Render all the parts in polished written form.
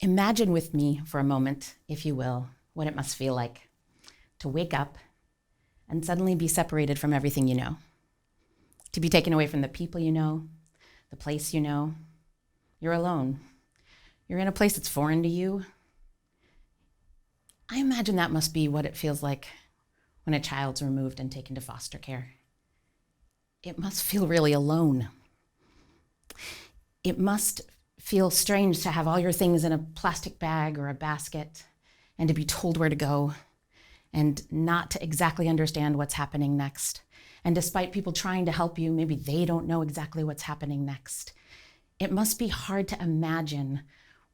Imagine with me for a moment, if you will, what it must feel like to wake up and suddenly be separated from everything you know, to be taken away from the people you know, the place you know. You're alone. You're in a place that's foreign to you. I imagine that must be what it feels like when a child's removed and taken to foster care. It must feel really alone. It must feel strange to have all your things in a plastic bag or a basket and to be told where to go and not to exactly understand what's happening next. And despite people trying to help you, maybe they don't know exactly what's happening next. It must be hard to imagine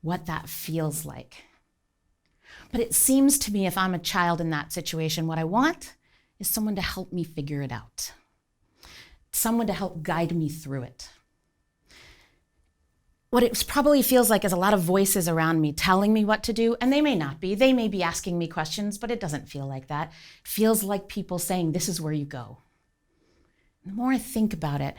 what that feels like. But it seems to me if I'm a child in that situation, what I want is someone to help me figure it out. Someone to help guide me through it. What it probably feels like is a lot of voices around me telling me what to do, and they may not be. They may be asking me questions, but it doesn't feel like that. It feels like people saying, this is where you go. The more I think about it,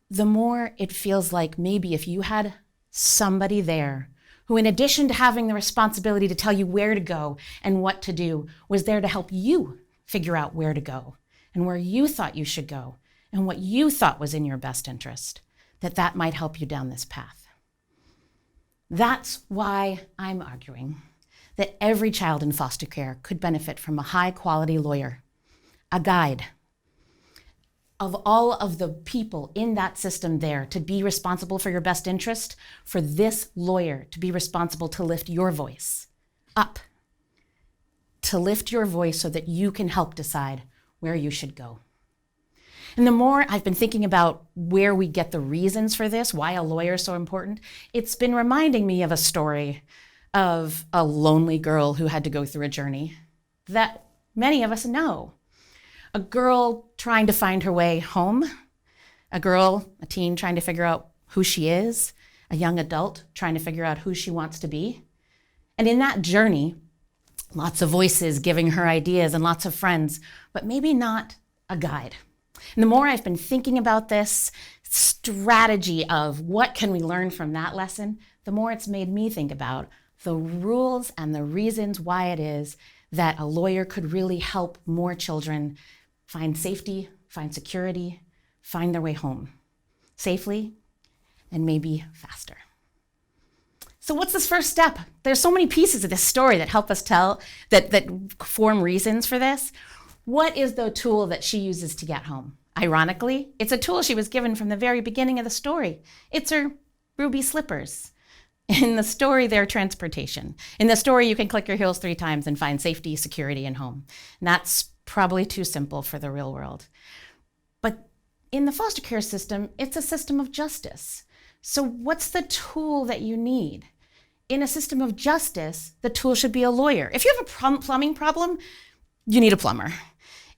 the more it feels like maybe if you had somebody there who, in addition to having the responsibility to tell you where to go and what to do, was there to help you figure out where to go and where you thought you should go and what you thought was in your best interest, that might help you down this path. That's why I'm arguing that every child in foster care could benefit from a high-quality lawyer, a guide of all of the people in that system there to be responsible for your best interest, for this lawyer to be responsible to lift your voice up, to lift your voice so that you can help decide where you should go. And the more I've been thinking about where we get the reasons for this, why a lawyer is so important, it's been reminding me of a story of a lonely girl who had to go through a journey that many of us know. A girl trying to find her way home, a teen trying to figure out who she is, a young adult trying to figure out who she wants to be. And in that journey, lots of voices giving her ideas and lots of friends, but maybe not a guide. And the more I've been thinking about this strategy of what can we learn from that lesson, the more it's made me think about the rules and the reasons why it is that a lawyer could really help more children find safety, find security, find their way home safely and maybe faster. So what's this first step? There's so many pieces of this story that help us tell, that form reasons for this. What is the tool that she uses to get home? Ironically, it's a tool she was given from the very beginning of the story. It's her ruby slippers. In the story, they're transportation. In the story, you can click your heels 3 times and find safety, security, and home. And that's probably too simple for the real world. But in the foster care system, it's a system of justice. So what's the tool that you need? In a system of justice, the tool should be a lawyer. If you have a plumbing problem, you need a plumber.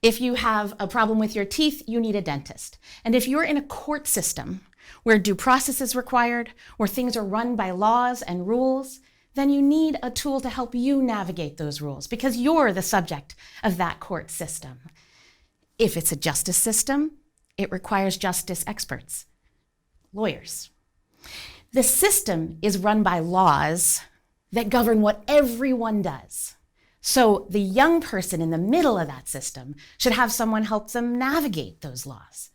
If you have a problem with your teeth, you need a dentist. And if you're in a court system where due process is required, where things are run by laws and rules, then you need a tool to help you navigate those rules because you're the subject of that court system. If it's a justice system, it requires justice experts, lawyers. The system is run by laws that govern what everyone does. So the young person in the middle of that system should have someone help them navigate those laws.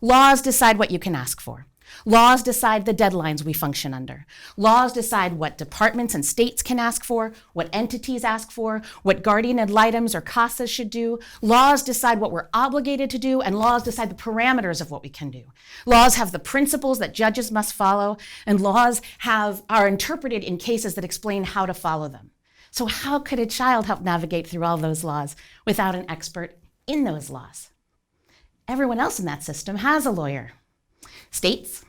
Laws decide what you can ask for. Laws decide the deadlines we function under. Laws decide what departments and states can ask for, what entities ask for, what guardian ad litems or CASAs should do. Laws decide what we're obligated to do, and laws decide the parameters of what we can do. Laws have the principles that judges must follow, and laws are interpreted in cases that explain how to follow them. So how could a child help navigate through all those laws without an expert in those laws? Everyone else in that system has a lawyer. States,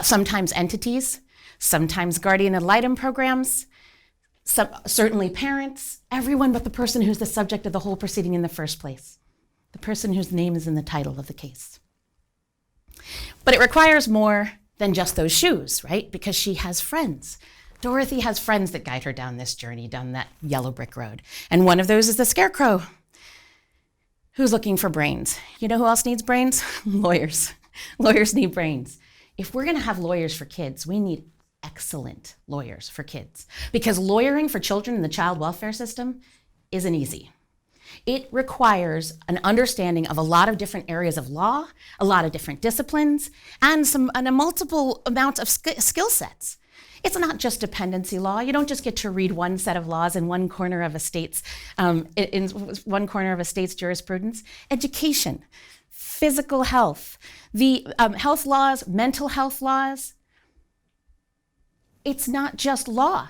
sometimes entities, sometimes guardian ad litem programs, certainly parents, everyone but the person who's the subject of the whole proceeding in the first place, the person whose name is in the title of the case. But it requires more than just those shoes, right? Because she has friends. Dorothy has friends that guide her down this journey, down that yellow brick road. And one of those is the Scarecrow, who's looking for brains. You know who else needs brains? Lawyers. Lawyers need brains. If we're going to have lawyers for kids, we need excellent lawyers for kids, because lawyering for children in the child welfare system isn't easy. It requires an understanding of a lot of different areas of law, a lot of different disciplines, and a multiple amounts of skill sets. It's not just dependency law. You don't just get to read one set of laws in one corner of a state's jurisprudence. Education, physical health, the health laws, mental health laws. It's not just law.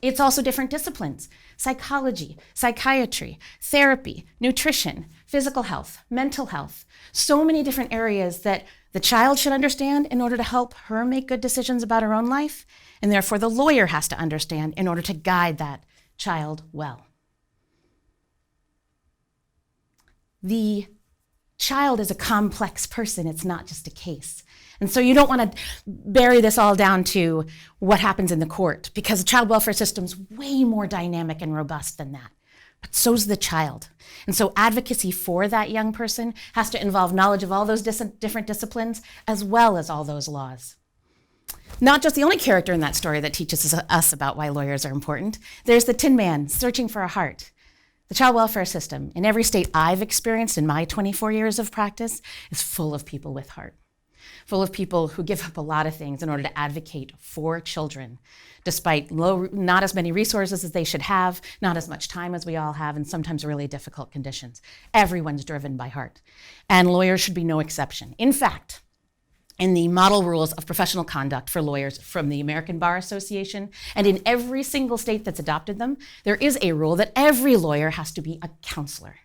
It's also different disciplines: psychology, psychiatry, therapy, nutrition, physical health, mental health. So many different areas that the child should understand in order to help her make good decisions about her own life, and therefore the lawyer has to understand in order to guide that child well. The child is a complex person. It's not just a case. And so you don't want to bury this all down to what happens in the court, because the child welfare system's way more dynamic and robust than that. But so's the child. And so advocacy for that young person has to involve knowledge of all those different disciplines, as well as all those laws. Not just the only character in that story that teaches us about why lawyers are important. There's the Tin Man searching for a heart. The child welfare system, in every state I've experienced in my 24 years of practice, is full of people with heart. Full of people who give up a lot of things in order to advocate for children, despite not as many resources as they should have, not as much time as we all have, and sometimes really difficult conditions. Everyone's driven by heart, and lawyers should be no exception. In fact, in the model rules of professional conduct for lawyers from the American Bar Association, and in every single state that's adopted them, there is a rule that every lawyer has to be a counselor.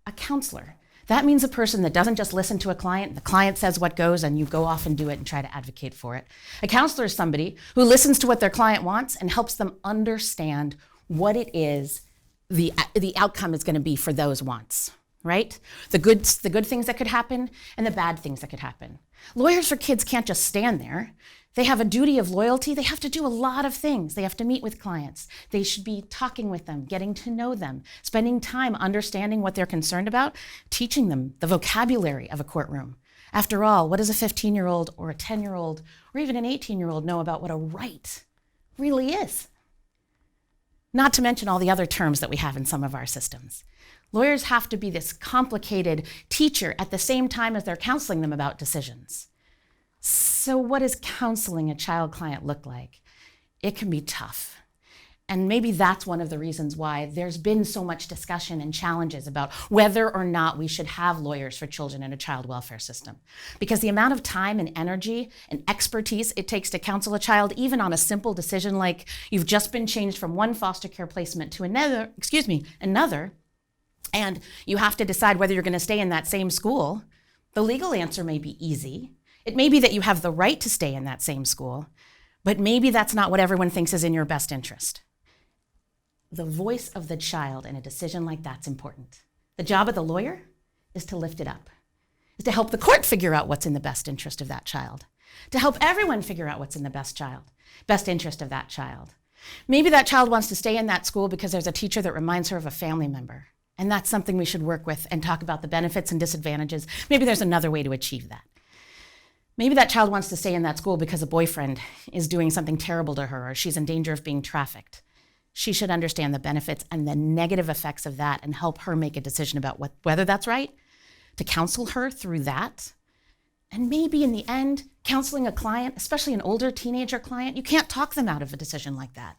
A counselor. That means a person that doesn't just listen to a client, the client says what goes, and you go off and do it and try to advocate for it. A counselor is somebody who listens to what their client wants and helps them understand what it is the outcome is going to be for those wants, right? The good things that could happen and the bad things that could happen. Lawyers for kids can't just stand there. They have a duty of loyalty. They have to do a lot of things. They have to meet with clients. They should be talking with them, getting to know them, spending time understanding what they're concerned about, teaching them the vocabulary of a courtroom. After all, what does a 15-year-old or a 10-year-old or even an 18-year-old know about what a right really is? Not to mention all the other terms that we have in some of our systems. Lawyers have to be this complicated teacher at the same time as they're counseling them about decisions. So what does counseling a child client look like? It can be tough. And maybe that's one of the reasons why there's been so much discussion and challenges about whether or not we should have lawyers for children in a child welfare system. Because the amount of time and energy and expertise it takes to counsel a child, even on a simple decision like you've just been changed from one foster care placement to another, and you have to decide whether you're going to stay in that same school, the legal answer may be easy. It may be that you have the right to stay in that same school, but maybe that's not what everyone thinks is in your best interest. The voice of the child in a decision like that's important. The job of the lawyer is to lift it up, is to help the court figure out what's in the best interest of that child, to help everyone figure out what's in the best interest of that child. Maybe that child wants to stay in that school because there's a teacher that reminds her of a family member, and that's something we should work with and talk about the benefits and disadvantages. Maybe there's another way to achieve that. Maybe that child wants to stay in that school because a boyfriend is doing something terrible to her or she's in danger of being trafficked. She should understand the benefits and the negative effects of that and help her make a decision about whether that's right, to counsel her through that. And maybe in the end, counseling a client, especially an older teenager client, you can't talk them out of a decision like that.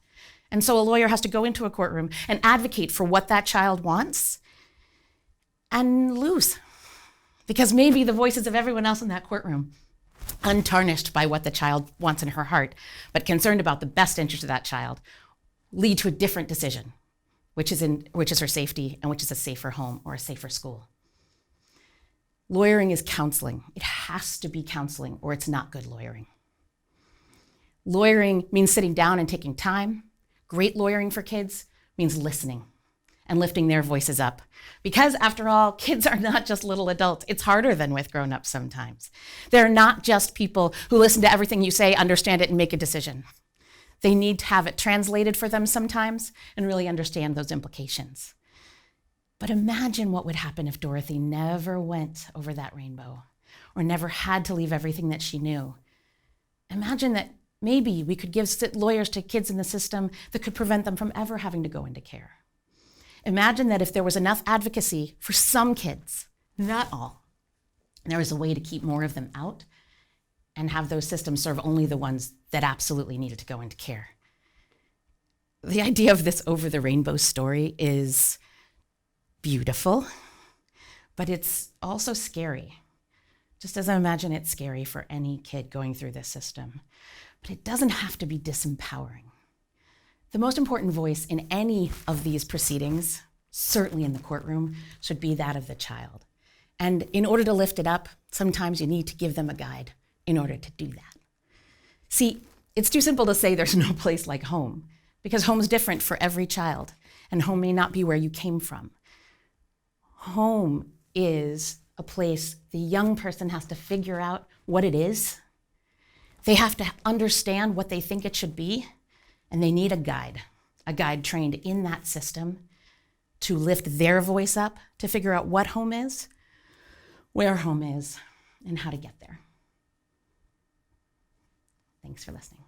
And so a lawyer has to go into a courtroom and advocate for what that child wants and lose. Because maybe the voices of everyone else in that courtroom, untarnished by what the child wants in her heart, but concerned about the best interest of that child, lead to a different decision, which is her safety and which is a safer home or a safer school. Lawyering is counseling. It has to be counseling or it's not good lawyering. Lawyering means sitting down and taking time. Great lawyering for kids means listening and lifting their voices up. Because after all, kids are not just little adults. It's harder than with grown-ups sometimes. They're not just people who listen to everything you say, understand it, and make a decision. They need to have it translated for them sometimes and really understand those implications. But imagine what would happen if Dorothy never went over that rainbow or never had to leave everything that she knew. Imagine that Maybe we could give lawyers to kids in the system that could prevent them from ever having to go into care. Imagine that if there was enough advocacy for some kids, not all, there was a way to keep more of them out and have those systems serve only the ones that absolutely needed to go into care. The idea of this over the rainbow story is beautiful, but it's also scary. Just as I imagine it's scary for any kid going through this system. But it doesn't have to be disempowering. The most important voice in any of these proceedings, certainly in the courtroom, should be that of the child. And in order to lift it up, sometimes you need to give them a guide in order to do that. See, it's too simple to say there's no place like home, because home is different for every child, and home may not be where you came from. Home is a place the young person has to figure out what it is. They have to understand what they think it should be, and they need a guide trained in that system to lift their voice up, to figure out what home is, where home is, and how to get there. Thanks for listening.